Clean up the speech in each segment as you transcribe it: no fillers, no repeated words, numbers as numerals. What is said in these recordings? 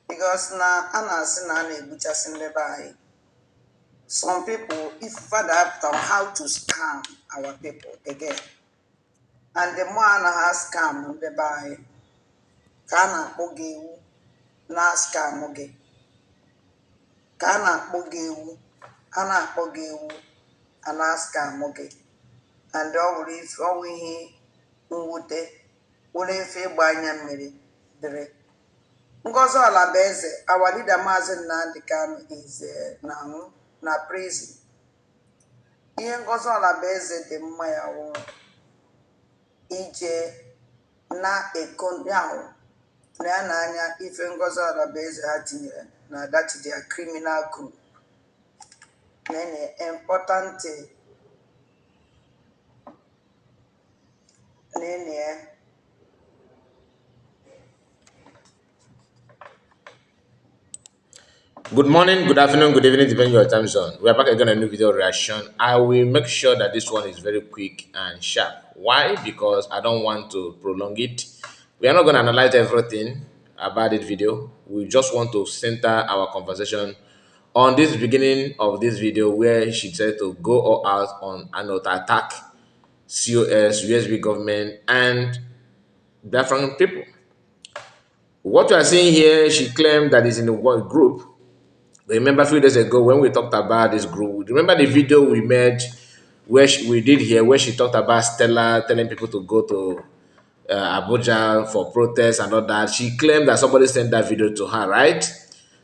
because na ana na-egbuchasị ndị be anyị. Some people, if father after how to scam our people again, and the more na scam ndị be anyị ka a na-akpọ gị ewu na scam gị, ka a na-akpọ gị ewu, a na-akpọ gị ewu a na scam gị, and ọ wụrụ ihe mwute, wụrụ ife ịgba anya mmiri dịrị. Ngozi Olabaeze, our leader Maazị Nnamdi Kanu is na prison. Ihe Ngozi Olabaeze dị mma ya wụ ije na ekonyahụ na ya n'anya ife Ngozi Olabaeze ha tinyere na that their criminal group. Nene important nene Good morning, good afternoon, good evening, depending on your time zone. We are back again on a new video reaction. I will make sure that this one is very quick and sharp. Why? Because I don't want to prolong it. We are not going to analyze everything about this video. We just want to center our conversation on this beginning of this video where she said to go all out on an attack COS, USB government, and different people. What you are seeing here, she claimed that is in the one group. Remember a few days ago when we talked about this group, remember the video we made where we did here where she talked about Stella telling people to go to Abuja for protests and all that. She claimed that somebody sent that video to her, right?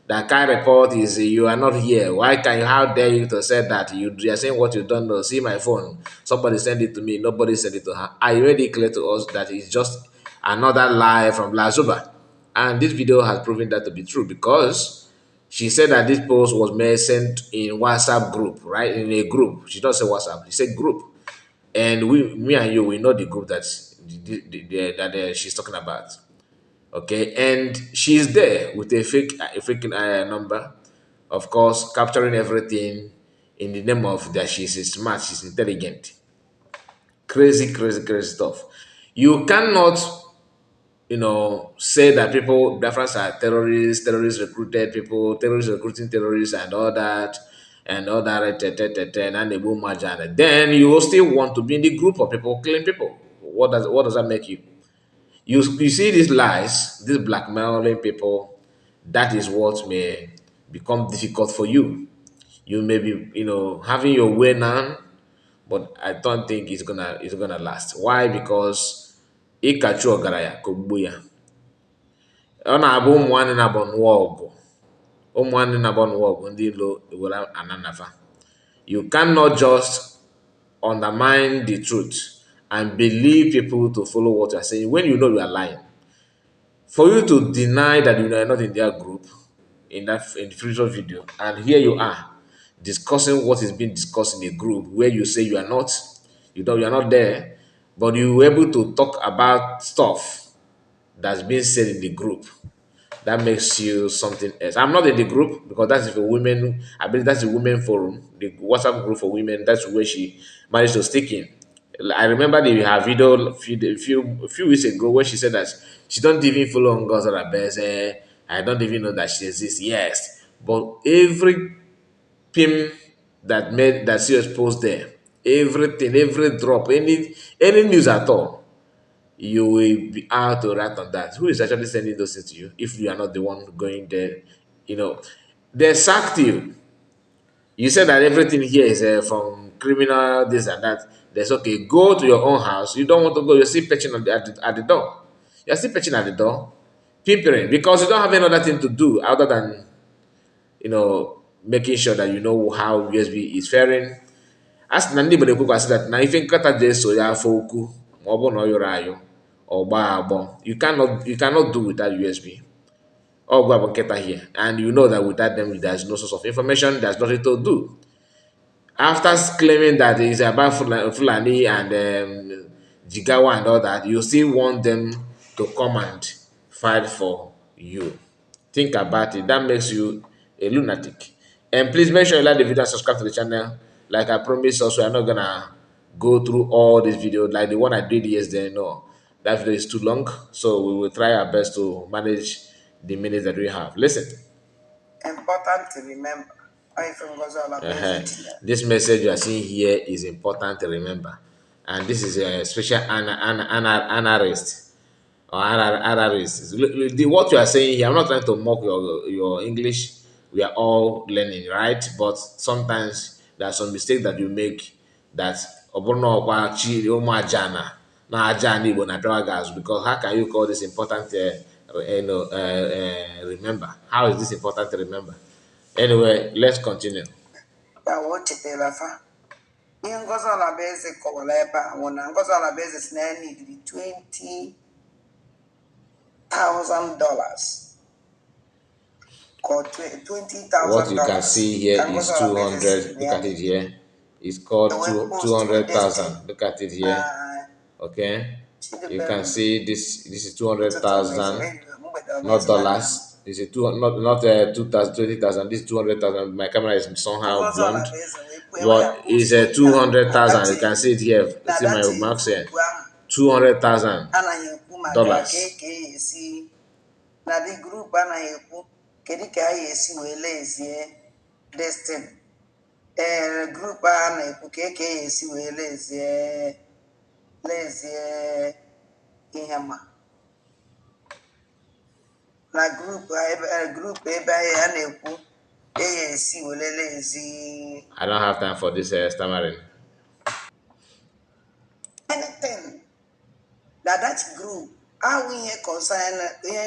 That kind of report is you are not here. Why can you? How dare you to say that? You are saying what you don't know. See my phone. Somebody sent it to me. Nobody sent it to her. I made it clear to us that it's just another lie from LASUBA, and this video has proven that to be true because she said that this post was sent in WhatsApp group, right? In a group. She doesn't say WhatsApp. She said group. And me and you, we know the group that she's talking about. Okay, and she's there with a fake number, of course, capturing everything in the name of that she's smart, she's intelligent. Crazy stuff. You cannot say that people, Biafrans are terrorists recruited people, terrorists recruiting terrorists and all that, and the boom and then you will still want to be in the group of people killing people. What does that make you? You see these lies, this blackmailing people, that is what may become difficult for you. You may be, having your way now, but I don't think it's gonna last. Why? Because ịkachu ọgaranya ka ogbu ya. Ọ na-abụ ụmụnwanne na-abụ nụọ ọgụ. Ụmụnwanne na-abụ nụọ ọgụ ndị ilo ewere ananafa. You cannot just undermine the truth and believe people to follow what you are saying when you know you are lying. For you to deny that you are not in their group in the previous video, and here you are discussing what is being discussed in a group where you say you are not, you are not there, but you were able to talk about stuff that's being said in the group. That makes you something else. I'm not in the group because that's for women. I believe that's the women forum, the WhatsApp group for women. That's where she managed to stick in. I remember her video a few weeks ago where she said that she don't even follow Ngozi Olabaeze. I don't even know that she exists. Yes, but every pin that she was post there, everything, every drop, any news at all, you will be out to write on that. Who is actually sending those things to you if you are not the one going there? They sacked you. You said that everything here is from criminal, this and that. That's okay. Go to your own house. You don't want to go. You're still patching at the door. You're still patching at the door, peepering, because you don't have any other thing to do other than, making sure that you know how USB is faring. As Nandi Bodekuka said that now if you cut a so ya foku, or your or you cannot do without USB. Or go here, and you know that without them there's no source of information, there's nothing to do. After claiming that it's about Fulani and Jigawa and all that, you still want them to come and fight for you. Think about it. That makes you a lunatic. And please make sure you like the video and subscribe to the channel. Like I promised also, I'm not gonna go through all these videos like the one I did yesterday. No, that video is too long. So we will try our best to manage the minutes that we have. Listen. Important to remember. I from Gozola Uh-huh. Bezetinya. This message you are seeing here is important to remember. And this is a special analyst or analyst. What you are saying here, I'm not trying to mock your English. We are all learning, right? But sometimes there are some mistakes that you make that because how can you call this important remember? How is this important to remember? Anyway, let's continue. Ya wote telafa. Ihe Ngozola Beze kọwara ebe a nwụ na Ngozola Beze si na ya nidiri $20,000 or What you can $20,000 see here ka is Ngozola Beze si 200. na Look ya at it nidiri. here. It's called Ewe post this thing. 200,000. Look at it here. Okay. You can Chidebere see this is ụtụtụ 200,000, meziri mgbede not ọmeziri dollars. This is two not 2,000, 20,000. This is 200,000. My camera is somehow Ngozola blurred. Beze wee kwuo enwe ya But it's post a ya na 200,000. You dati can see it here. See my marks here. grupu ahụ 200,000 anaghị ekwu maka ka dollars. eke ya esi na dị grupu anaghị ekwu kedu ka a ya esi wee lezie destin grupu a na-ekwu ka eke ya esi wee lezie ihe ma na grupu ebe a na-ekwu ka ya esi wee lezi I don't have time for this stammering. anything that group ahụ ihe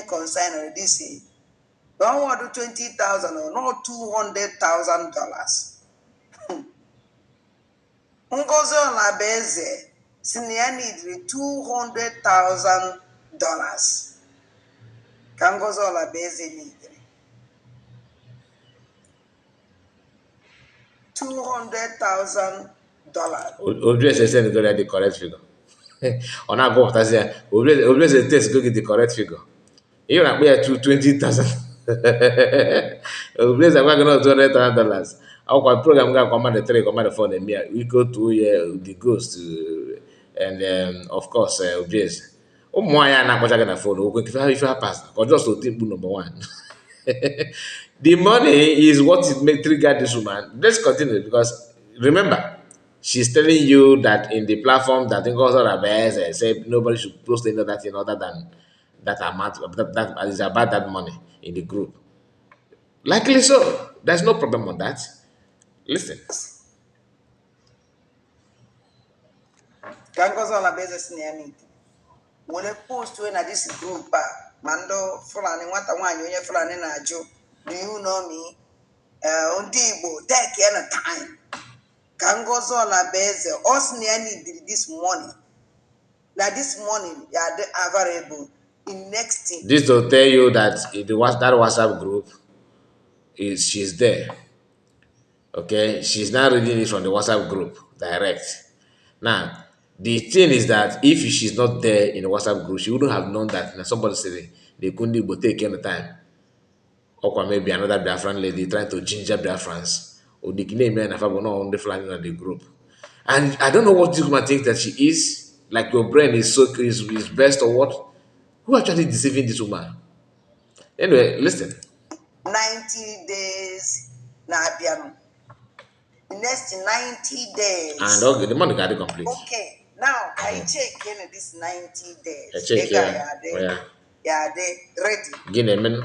concern this ọnwọdụ 20,000 or not $200,000. Ngozola Beze si na ya nidiri $200,000 ka Ngozola Beze nidiri $200,000. Obvious is saying go get the correct figure. On our go that's here. Obvious is test go get the correct figure. You na pay 20,000. Obvious I'm going to $200,000. Our program going to command the three command the phone and me. We go to the ghost and of course obvious. Ụmụ ya na-akpọcha gị na phone okwe if you pass or just to think number one. The money is what it may trigger this woman. Let's continue because remember, she's telling you that in the platform that think also said nobody should post any other thing other than that amount that is about that money in the group. Likely so. There's no problem on that. Listen. Ka Ngozola Beze si na ya nidiri were post na this group a ma ndị Fulani nwata nwaanyị onye Fulani na-ajụ do you know me? Ndị Igbo take any time ka Ngozola Beze ọ sị na ya nidiri this morning na this morning ya dị available in next thing. This to tell you that that WhatsApp group she's there. Okay, she's not reading it from the WhatsApp group direct. Now, the thing is that if she's not there in the WhatsApp group, she wouldn't have known that. Now, somebody said they couldn't but take any time. Or maybe another Biafran lady trying to ginger Biafrans. Or the name and Afabo not on the flying on the group. And I don't know what this woman thinks that she is. Like your brain is is best or what? Who actually deceiving this woman? Anyway, listen. 90 days na abịanụ. The next 90 days. And okay, the money got it complete. Okay, now I check in this 90 days. I check here. Yeah, they ready. Gini men.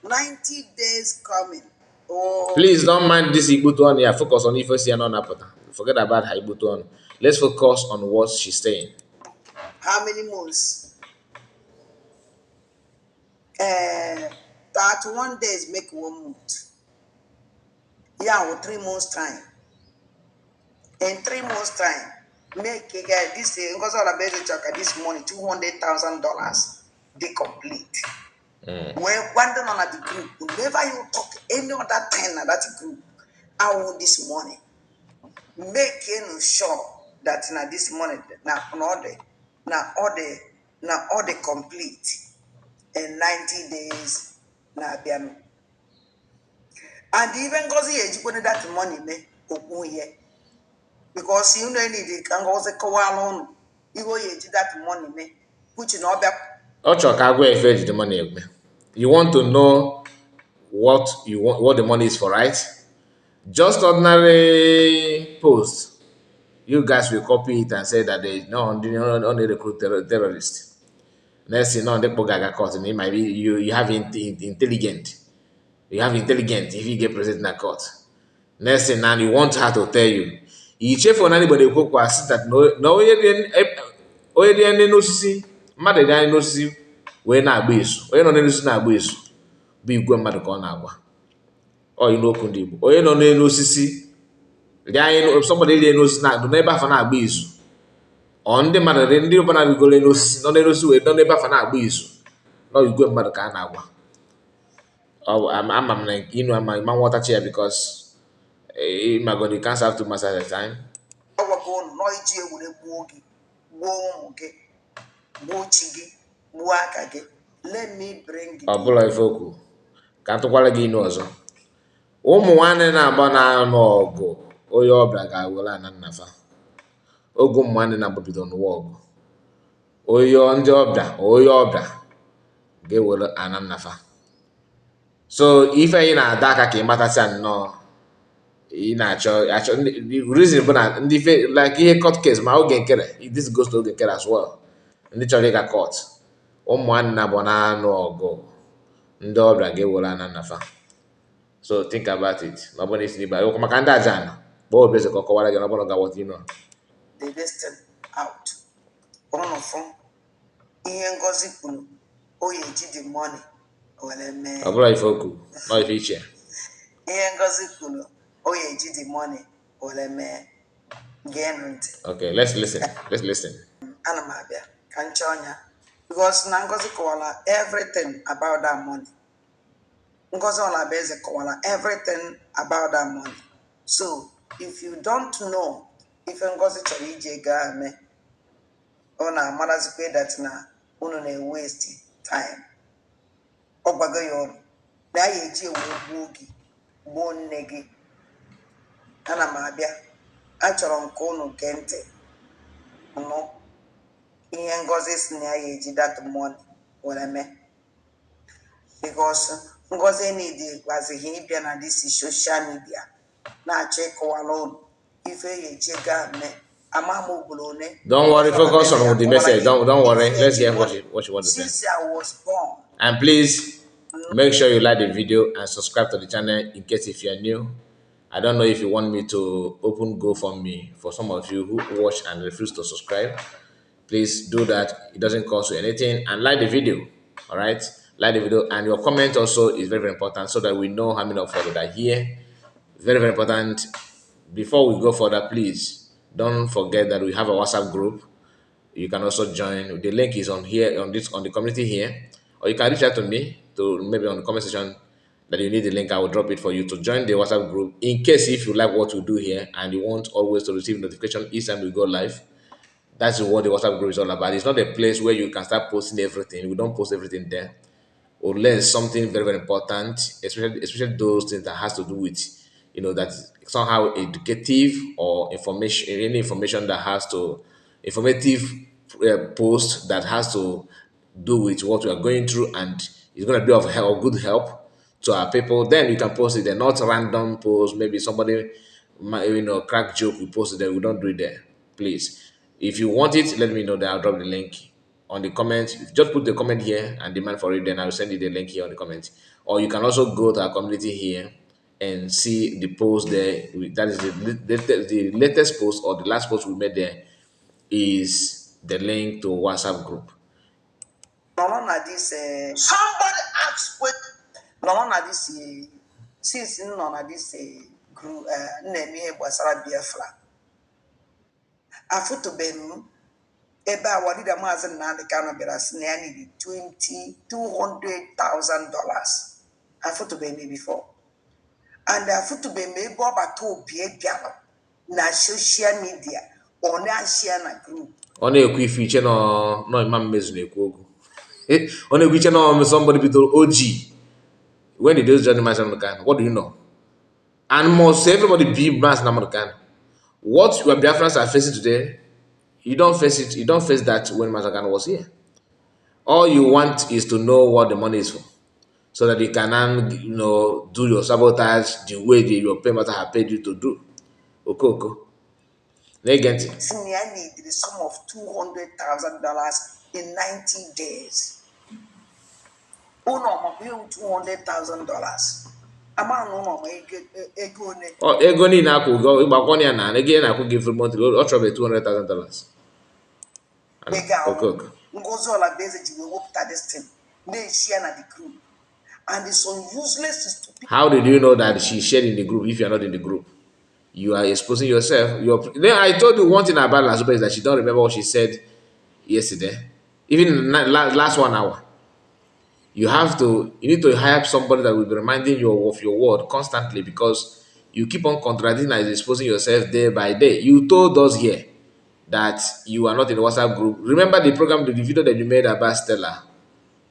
90 days coming. Oh. Please don't mind this Igbutu on here. Focus on if you see another pattern. Forget about her Igbutu on. Let's focus on what she's saying. How many months? 31 days make 1 month. Yeah, with 3 months time. In 3 months time, make this Ngozola Beze Chaka this money $200,000 be complete. When one on the group, whenever you talk any other time at that group, I want this money. Making sure that now this money now all the complete in 90 days now and even goes here you put that money me because you know need it can go the alone you go that money me which no back Ochokago if the money. You want to know what you want, what the money is for, right? Just ordinary post. You guys will copy it and say that they no only recruit terrorists. Next thing, no, they gaga court, and it might be you have intelligent. You have intelligent if you get president in court. Next thing, now you want her to tell you. You check for anybody who was that no onye dị ndị n'osisi mmadụ dị anyị n'osisi wee na-agba izu onye nọ n'osisi na-agba izu bụ igwe mmadụ ka ọ na-agwa ọyị n'okwu ndị Igbo onye nọ n'elu osisi dị anyị somebody dị n'osisi nọ n'ebe afọ na-agba izu ọ ndị mmadụ dị ndị ụbana rigoro n'osisi nọ n'elu osisi wee nọ n'ebe afọ na-agba izu nọ igwe mmadụ ka a na-agwa ama m na inu ama ma nghọtachi ya because ịmagodi you can't have too much at a time. Ọgwago unu nọ iji ewere gbuo gị gbuo ụmụ gị gbuo chi gị gbuo aka gị let me bring ọ bụla ife okwu ka ntụkwara gị inu ọzọ ụmụ nwanne na-agba n'anụ ọgụ onye ọbịa ga-ewere ana nnafa oge ụmụ nwanne na-agbabido n'ụwa ọgụ ndị ọbịa ga-ewere ana nnafa so ife anyị na-ada aka ka ị matasịa nnọọ ị na-achọ reason bụ na ndị ife like ihe court case ma oge nkere this goes to oge nkere as well ndị chọrọ ịga court ụmụ nwanne na-agba n'anụ ọgụ ndị ọbịa ga-ewere ana nnafa. So think about it. Nobody is anybody. Okuma kanda jana. Bo beze ko ko wala jana bono ga what you know. the listed out ono fun ihe ngozi kwuru oye ji the money wele me Abula ifoku. No ifiche. ihe ngozi kwuru oye ji the money wele me genrent. Okay, let's listen. Ana m abịa ka nche ọnya because na ngozi kọwara everything about that money. Ngozi Olabeze kọwara everything about that money. So if you don't know if Ngozi chọrọ iji ego a mee ọ na-amarazikwe that na unu na-waste time ọ gbago ya ọrụ na ya eji ewere gbuo gị gbuo nne gị. Ana m abịa achọrọ m ka unu gee ntị nụ ihe Ngozi si na ya eji that money were mee because Ngozi need gwazighị ịbịa na this social media na-achọ ịkọwara ụlọ ife ya eji gaa mee ama m ugboro one. Don't worry, focus on the message. Don't worry. Let's hear what you want to say. Since I was born. And please make sure you like the video and subscribe to the channel in case if you're new. I don't know if you want me to open GoFundMe for some of you who watch and refuse to subscribe. Please do that. It doesn't cost you anything. And like the video. All right. Like the video, and your comment also is very, very important so that we know how many of you are here. Very, very important. Before we go further, please don't forget that we have a WhatsApp group. You can also join. The link is on here on the community here, or you can reach out to me to maybe on the comment section that you need the link. I will drop it for you to join the WhatsApp group in case if you like what we do here and you want always to receive notification each time we go live. That's what the WhatsApp group is all about. It's not a place where you can start posting everything. We don't post everything there. Unless something very, very important, especially those things that has to do with, that somehow educative or any information that has to, informative post that has to do with what we are going through and it's going to be of help, good help to our people, then you can post it there, not random posts. Maybe somebody, crack joke, we post it there. We don't do it there, please. If you want it, let me know that I'll drop the link on the comment. Just put the comment here and demand for it, then I'll send you the link here on the comment. Or you can also go to our community here and see the post there. That is the latest post or the last post we made there is the link to WhatsApp group. Somebody asked what since this group name gbasara Biafra afutubem ebe a wadida Maazị Nnamdi Kanu bịara sị na ya need $200,000 afutubem before and afutubem ebe ọbata obi bịara na social media ọ na-ashare na group ọ na-ekwu ife iche no imam mezu na-ekwu okwu ọ na-ekwu iche no somebody bidoro OG when did those journey Maazị Nnamdi Kanu? What do you know? And must everybody be Maazị Nnamdi Kanu? What your Biafrans are facing today, you don't face it. You don't face that when Maazị Kanu was here. All you want is to know what the money is for, so that you can now, do your sabotage the way your payment have paid you to do. Okay. Negative. Senior need the sum of $200,000 in 90 days. Oh no, $200,000. Amount no ego ne. Ego niile akwụ ụgwọ ịgbakwọnụ ya na ego ya na-akwụ gị every month ọ chọrọ $200,000. Bega Okay. Ngozi Olabeze ji wee wepụta this thing. Na-eshare na the group. And it's so useless to stupid. How did you know that she shared in the group if you're not in the group? You are exposing yourself. Then I told you one thing about LASUBA is that she don't remember what she said yesterday. Even last 1 hour. You need to hire somebody that will be reminding you of your word constantly, because you keep on contradicting and exposing yourself day by day. You told us here that you are not in the WhatsApp group. Remember the program, the video that you made about Stella,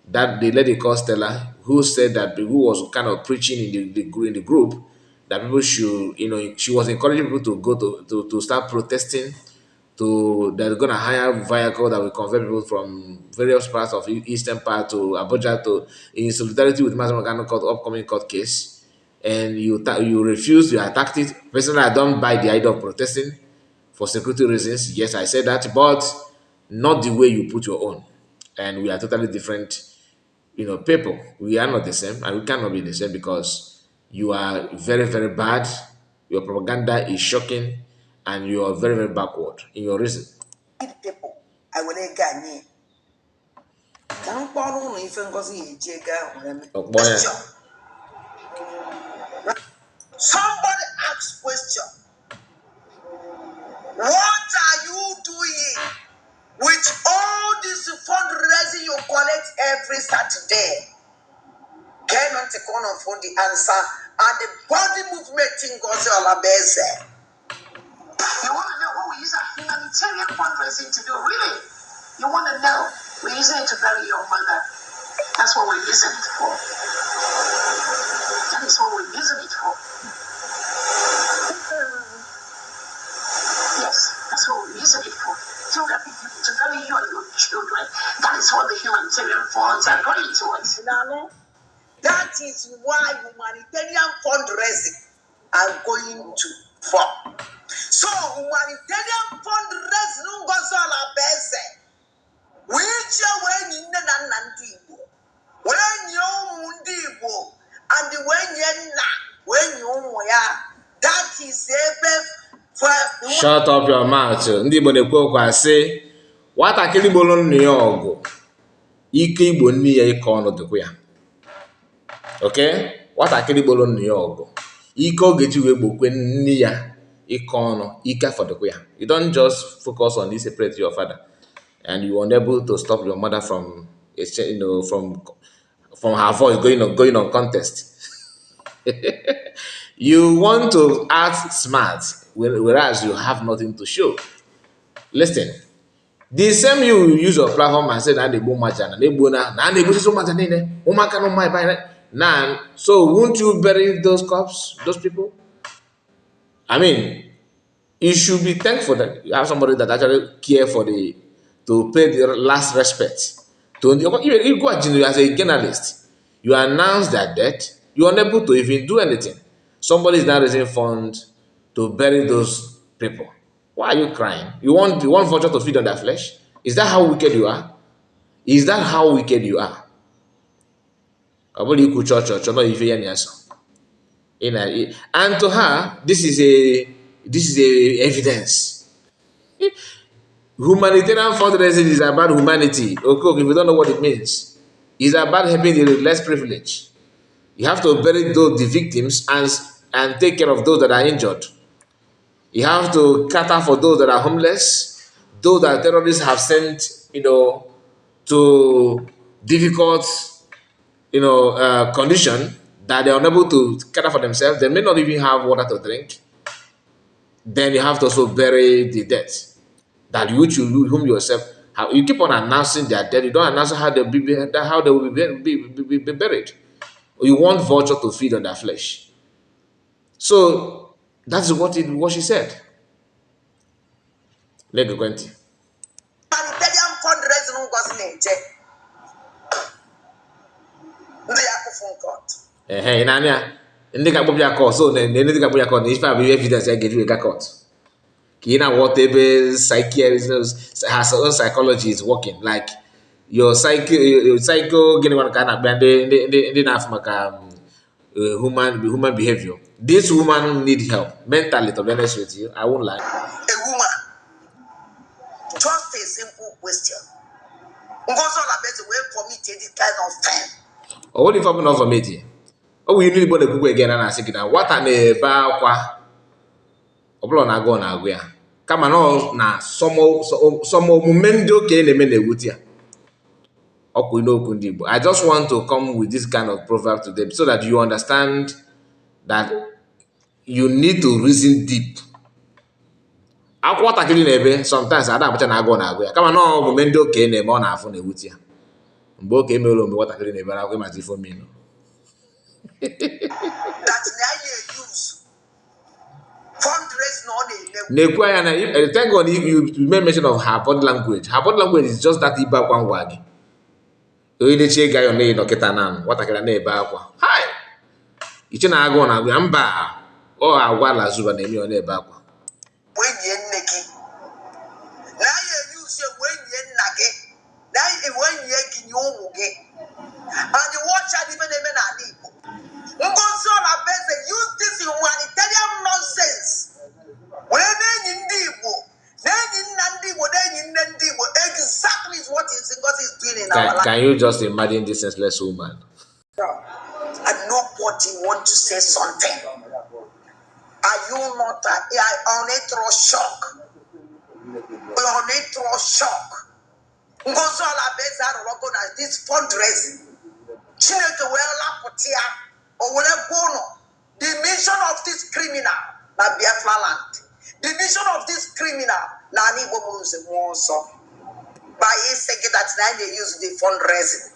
that the lady called Stella, who said that, who was kind of preaching in the group that people should, she was encouraging people to go to start protesting, they're gonna hire vehicle that will convert people from various parts of eastern part to Abuja, to in solidarity with Master Morgano court upcoming court case, and you refused, you attacked it. Personally, I don't buy the idea of protesting for security reasons. Yes, I said that, but not the way you put your own. And we are totally different, people. We are not the same, and we cannot be the same, because you are very, very bad. Your propaganda is shocking, and you are very, very backward in your reason. People, I will ganye. Question. Somebody asks question. What are you doing with all this fundraising you collect every Saturday? Get on the corner for the answer, and the body movement in Ngozi Olabeze. You want to know what we use our humanitarian fundraising to do? Really? You want to know? We're using it to bury your mother. That's what we're using it for. That is what we're using it for. Yes, that's what we're using it for. To bury you and your children. That is what the humanitarian funds are going towards. That is why humanitarian fundraising are going to fall. So humanitarian fundraising Ngozi Olabeze. Which when you Nandibo, when you Mundibo, and when you that is a Shut up your mouth. Ndị Igbo na-ekwu okwu asị, nwatakịrị gboro nnu ya ọgụ, ike igbo nne ya ike ọnụ dịkwa ya. Okay? Nwatakịrị gboro nnu ya ọgụ, ike ọ ga-eji wee gbokwe nne ya ike ọnụ, ike afọdịkwa ya. You don't just focus on this, separate your father, and you are unable to stop your mother from, from her voice going on contest. You want to act smart, whereas you have nothing to show. Listen, the same you use your platform and say that they boom match and they boom so much now. So won't you bury those cops, those people? I mean, you should be thankful that you have somebody that actually care to pay the last respect. You go as a journalist, you announce their death, you are unable to even do anything. Somebody is now raising funds to bury those people. Why are you crying? You want vulture to feed on their flesh? Is that how wicked you are? Is that how wicked you are? And to her, this is a evidence. Humanitarian fundraising is about humanity. Okay, if you don't know what it means, it's about helping the less privileged. You have to bury the victims and take care of those that are injured. You have to cater for those that are homeless, those that terrorists have sent, to difficult, condition, that they are unable to cater for themselves. They may not even have water to drink. Then you have to also bury the dead. That whom yourself, you keep on announcing their death. You don't announce how they will be buried. You want vulture to feed on their flesh. So that's what she said. Let go. Humanitarian fundraising Ngozi na-eje. phone court. Inanya, ndị ga-akpọpụ ya court, so na ndị ga-akpọpụ ya court na ife abụ evidence ya ga-eji wega court. Ka ị na-aghọta ebe her own psychology is working, like your psycho gịnị nwere ka a na-akpa ndị na-afụ maka human behavior. This woman need help mentally, to be honest with you. I won't lie. A woman, just a simple question. Ngozo Labese will committed this kind of time. Or what if I'm not from it? Oh, you need to go again and ask now. What an eba oblo na go na agụ ya. Kama no na some mumendo ke na-eme na-ewute ya. Ọkụ n'okwu ndị Igbo. I just want to come with this kind of proverb today so that you understand that you need to reason deep. Akwụkwọ ntakịrị na-ebe sometimes ada abụcha na agụ na-agụ ya. Kama na omume ndị okenye na-eme ọ na-afụ na-ewute ya. Mgbe okenye mere omume nwatakịrị na-ebe akwụkwọ ịmazi ifo mmiri. That now you use fundraising on a Na-ekwu anya na thank God you made mention of her body language. Her body language is just that ibe akwa ngwa gị. Onye na-eche ga yo na nọkịta na nwatakịrị na-ebe akwa. Hai! Iche na agụ na agụ ya mba. Ọ agwa LASUBA na-eme ọ na-ebe akwa. When you nneki. Now you use when you nage. Now when you kinyomuge. And you watch out even an Igbo. Ngozo Labese use this humanitarian nonsense. When in Igbo, then in Nandibo, then in Nandibo, exactly what God is doing in our life. Can you just imagine this senseless woman? And nobody want to say something. Are you not on a shock? On a shock. Ngozo Labese are working at this fundraising. Chineke wela putia or whatever. The mission of this criminal na Biafra land. The mission of this criminal na ni bobo se so. By saying that now they use the fundraising.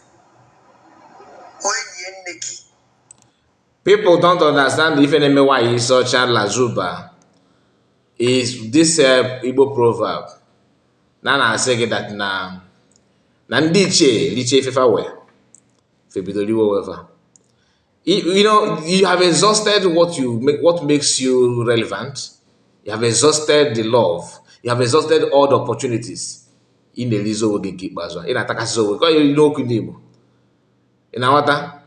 People don't understand even why he's such a LASUBA is this Igbo proverb. Nana say that na ndị ichie ifefa we febidoliwo wefa. You know, you have exhausted what makes you relevant. You have exhausted the love. You have exhausted all the opportunities. In the lizo oge nke ikpeazụ ị na-atakasị oge ka you know okwu ndị Igbo. Ị na-aghọta?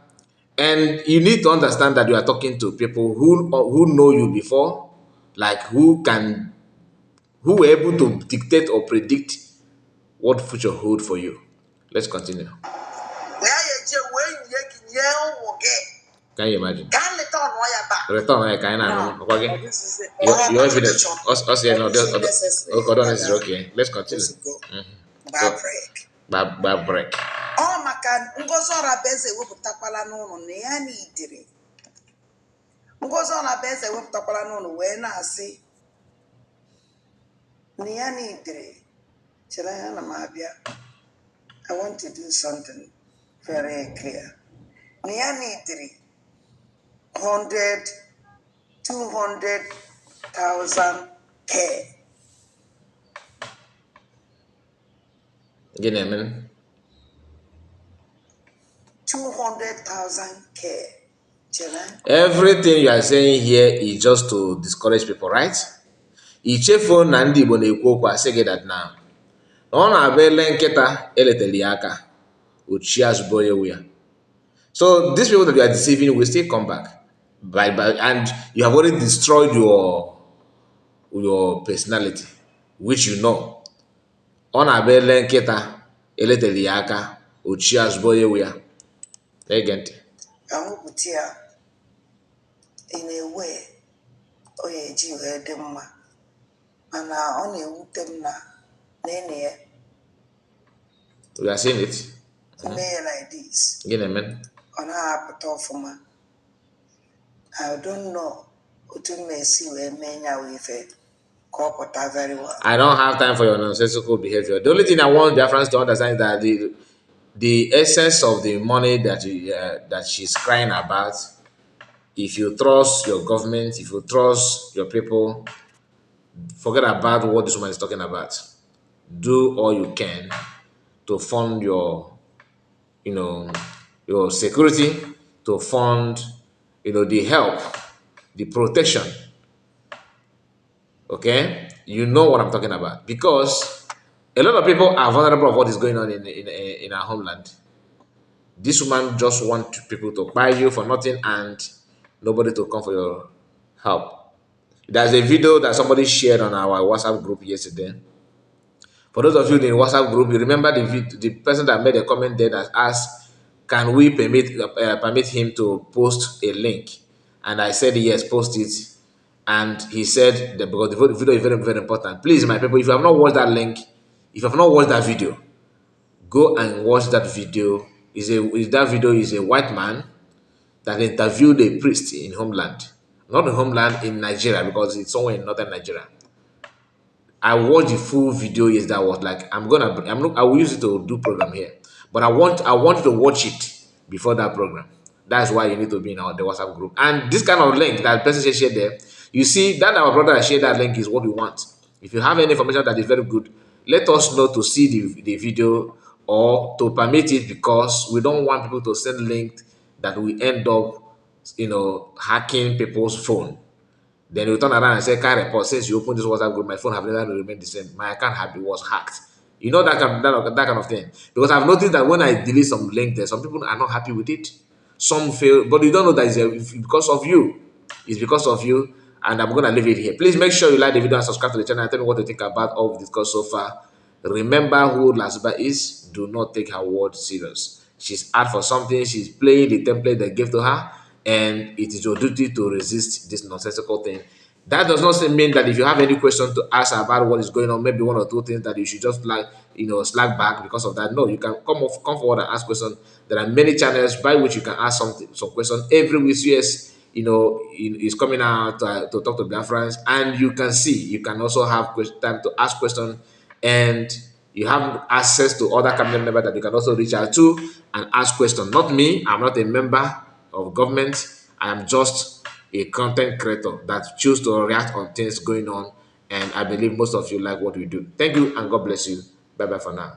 And you need to understand that you are talking to people who know you before, like who were able to dictate or predict what future hold for you. Let's continue. Can you imagine? Return can your evidence. Us here no. Okay. Let's continue. Bad break. Oh, maka Ngozo Labese wepụtakwala n'ụlọ na ya n'idiri. Ngozo Labese wepụtakwala n'ụlọ wee na-asị na ya n'idiri. Chere ya na m abịa. I want to do something very clear. Na ya n'idiri 200,000 K. Gịnị mere? 200,000 K. Everything you are saying here is just to discourage people, right? Ichefu na ndị Igbo na-ekwu okwu asị gị that now. Ọ na-abụ ele nkịta eleteli aka ochie azụbo ewu ya. So these people that you are deceiving will still come back. And you have already destroyed your personality, which you know. Ọ na-abụ ele nkịta eleteli aka ochie azụbo ewu ya. Ege ahụpụta ya in a way o ya eji wee dị mma mana ọ na-ewute m na nene ya we are seeing it like this gịnị men ọ na-apụta ọfụma. I don't know otu m esi wee mee ya wee fe ka ọ pụta very well. I don't have time for your nonsensical behavior. The only thing I want Biafrans to understand is that the essence of the money that she's crying about, if you trust your government, if you trust your people, forget about what this woman is talking about. Do all you can to fund your security, to fund, the help, the protection. Okay, you know what I'm talking about, because a lot of people are vulnerable of what is going on in our homeland. This woman just want people to buy you for nothing and nobody to come for your help. There's a video that somebody shared on our WhatsApp group yesterday. For those of you in the WhatsApp group, you remember the person that made a comment there that asked, "Can we permit him to post a link?" And I said, "Yes, post it." And he said that because the video is very, very important. Please, my people, if you have not watched that link, if you have not watched that video, go and watch that video. That video is a white man that interviewed a priest in homeland, not in homeland, in Nigeria, because it's somewhere in northern Nigeria. I watched the full video yesterday. I was like, I will use it to do program here, but I want you to watch it before that program. That's why you need to be in the WhatsApp group. And this kind of link that person shared there, you see that our brother shared that link is what we want. If you have any information that is very good, let us know to see the video or to permit it, because we don't want people to send links that we end up, hacking people's phone. Then you turn around and say, "Can't report. Since you opened this WhatsApp group, my phone have never remained the same. My account was hacked." You know that kind of thing. Because I've noticed that when I delete some link there, some people are not happy with it. Some fail, but you don't know that it's because of you. It's because of you. And I'm gonna leave it here. Please make sure you like the video and subscribe to the channel and tell me what you think about all we've discussed so far. Remember who LASUBA is. Do not take her word serious. She's out for something. She's playing the template they gave to her, and it is your duty to resist this nonsensical thing. That does not mean that if you have any question to ask about what is going on, maybe one or two things that you should just slack back because of that. No, you can come forward and ask questions. There are many channels by which you can ask some questions. Every week, yes, is coming out to talk to Biafrans, and you can also have time to ask questions, and you have access to other cabinet members that you can also reach out to and ask questions. Not me, I'm not a member of government. I am just a content creator that choose to react on things going on, and I believe most of you like what we do. Thank you and God bless you. Bye bye for now.